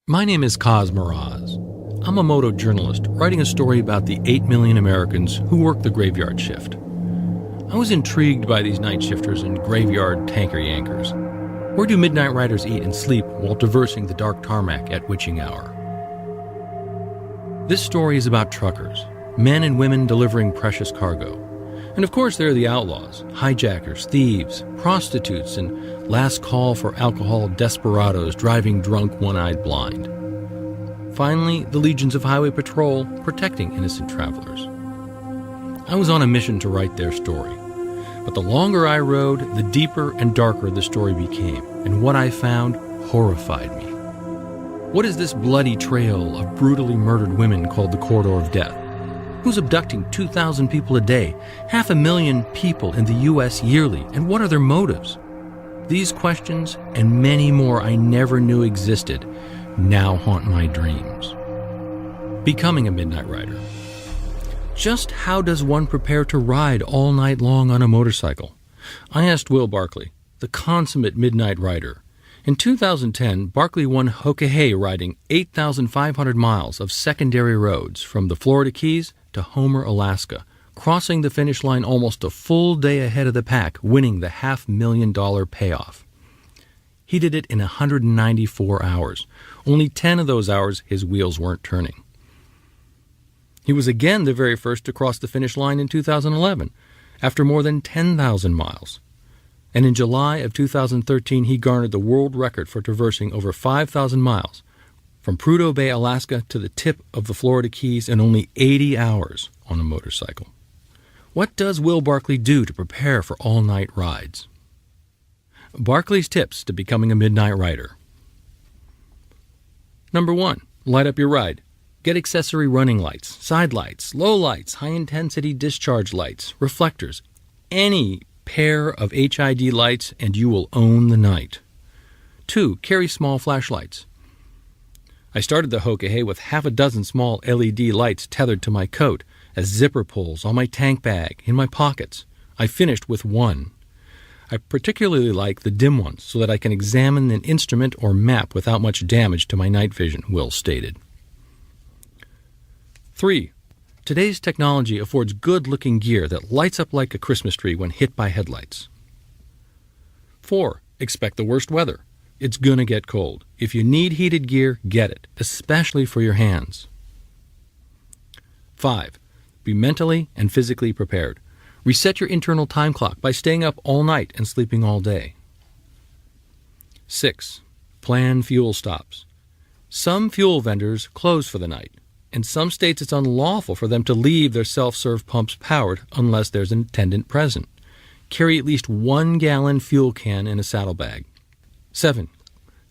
My name is Kaz Miraz. I'm a moto journalist writing a story about the 8 million Americans who work the graveyard shift. I was intrigued by these night shifters and graveyard tanker yankers. Where do midnight riders eat and sleep while traversing the dark tarmac at witching hour? This story is about truckers, men and women delivering precious cargo. And of course there are the outlaws, hijackers, thieves, prostitutes, and last call for alcohol desperados driving drunk, one-eyed blind. Finally, the legions of highway patrol protecting innocent travelers. I was on a mission to write their story. But the longer I rode, the deeper and darker the story became, and what I found horrified me. What is this bloody trail of brutally murdered women called the Corridor of Death? Who's abducting 2,000 people a day, 500,000 people in the U.S. yearly, and what are their motives? These questions, and many more I never knew existed, now haunt my dreams. Becoming a midnight rider. Just how does one prepare to ride all night long on a motorcycle? I asked Will Barclay, the consummate midnight rider. In 2010, Barclay won Hockey riding 8,500 miles of secondary roads from the Florida Keys to Homer, Alaska, crossing the finish line almost a full day ahead of the pack, winning the $500,000 payoff. He did it in 194 hours. Only 10 of those hours his wheels weren't turning. He was again the very first to cross the finish line in 2011, after more than 10,000 miles. And in July of 2013, he garnered the world record for traversing over 5,000 miles, from Prudhoe Bay, Alaska to the tip of the Florida Keys in only 80 hours on a motorcycle. What does Will Barclay do to prepare for all-night rides? Barclay's tips to becoming a midnight rider. Number 1, light up your ride. Get accessory running lights, side lights, low lights, high-intensity discharge lights, reflectors, any pair of HID lights, and you will own the night. 2, carry small flashlights. I started the Hockey with half a dozen small LED lights tethered to my coat as zipper pulls on my tank bag, in my pockets. I finished with 1. I particularly like the dim ones so that I can examine an instrument or map without much damage to my night vision, Will stated. 3. Today's technology affords good-looking gear that lights up like a Christmas tree when hit by headlights. 4. Expect the worst weather. It's gonna get cold. If you need heated gear, get it, especially for your hands. 5. Be mentally and physically prepared. Reset your internal time clock by staying up all night and sleeping all day. 6. Plan fuel stops. Some fuel vendors close for the night. In some states, it's unlawful for them to leave their self-serve pumps powered unless there's an attendant present. Carry at least 1 gallon fuel can in a saddlebag. 7.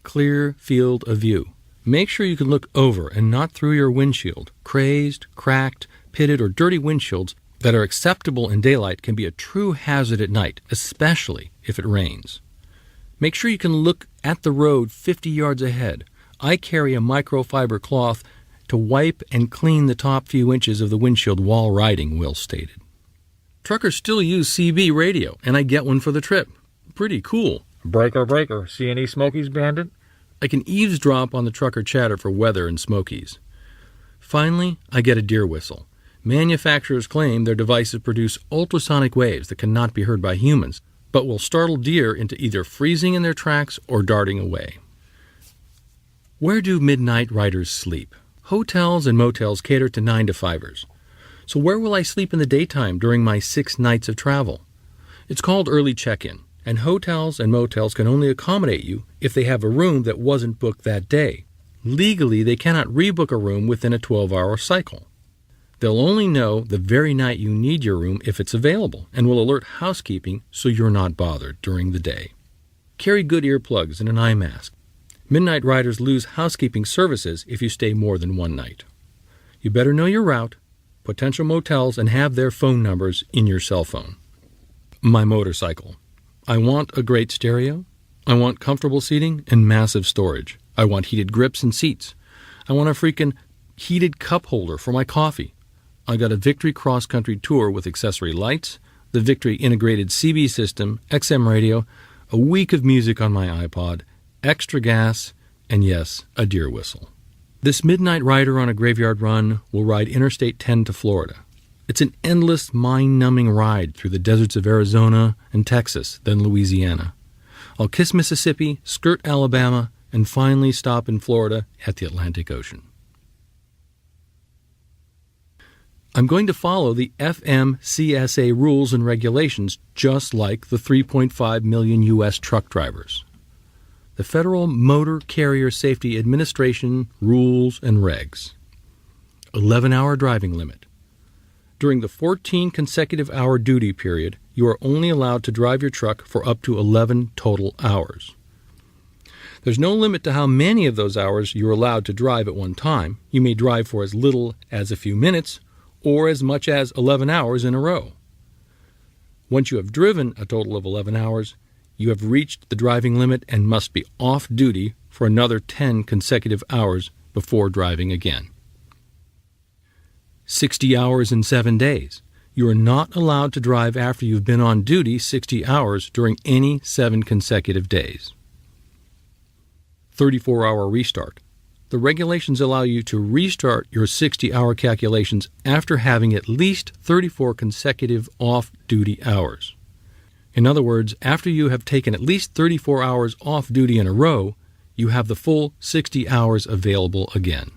Clear field of view. Make sure you can look over and not through your windshield. Crazed, cracked, pitted, or dirty windshields that are acceptable in daylight can be a true hazard at night, especially if it rains. Make sure you can look at the road 50 yards ahead. I carry a microfiber cloth to wipe and clean the top few inches of the windshield while riding, Will stated. Truckers still use CB radio, and I get one for the trip. Pretty cool. Breaker, breaker. See any Smokies, Bandit? I can eavesdrop on the trucker chatter for weather and Smokies. Finally, I get a deer whistle. Manufacturers claim their devices produce ultrasonic waves that cannot be heard by humans, but will startle deer into either freezing in their tracks or darting away. Where do midnight riders sleep? Hotels and motels cater to 9-to-5ers. So where will I sleep in the daytime during my 6 nights of travel? It's called early check-in, and hotels and motels can only accommodate you if they have a room that wasn't booked that day. Legally, they cannot rebook a room within a 12-hour cycle. They'll only know the very night you need your room if it's available, and will alert housekeeping so you're not bothered during the day. Carry good earplugs and an eye mask. Midnight riders lose housekeeping services if you stay more than 1 night. You better know your route, potential motels, and have their phone numbers in your cell phone. My motorcycle. I want a great stereo. I want comfortable seating and massive storage. I want heated grips and seats. I want a freaking heated cup holder for my coffee. I got a Victory cross-country tour with accessory lights, the Victory integrated CB system, XM radio, a week of music on my iPod, extra gas, and yes, a deer whistle. This midnight rider on a graveyard run will ride Interstate 10 to Florida. It's an endless, mind-numbing ride through the deserts of Arizona and Texas, then Louisiana. I'll kiss Mississippi, skirt Alabama, and finally stop in Florida at the Atlantic Ocean. I'm going to follow the FMCSA rules and regulations just like the 3.5 million U.S. truck drivers. The Federal Motor Carrier Safety Administration rules and regs. 11-hour driving limit. During the 14 consecutive hour duty period, you are only allowed to drive your truck for up to 11 total hours. There's no limit to how many of those hours you're allowed to drive at one time. You may drive for as little as a few minutes or as much as 11 hours in a row. Once you have driven a total of 11 hours, you have reached the driving limit and must be off duty for another 10 consecutive hours before driving again. 60 hours in 7 days. You are not allowed to drive after you've been on duty 60 hours during any 7 consecutive days. 34-hour restart. The regulations allow you to restart your 60-hour calculations after having at least 34 consecutive off-duty hours. In other words, after you have taken at least 34 hours off duty in a row, you have the full 60 hours available again.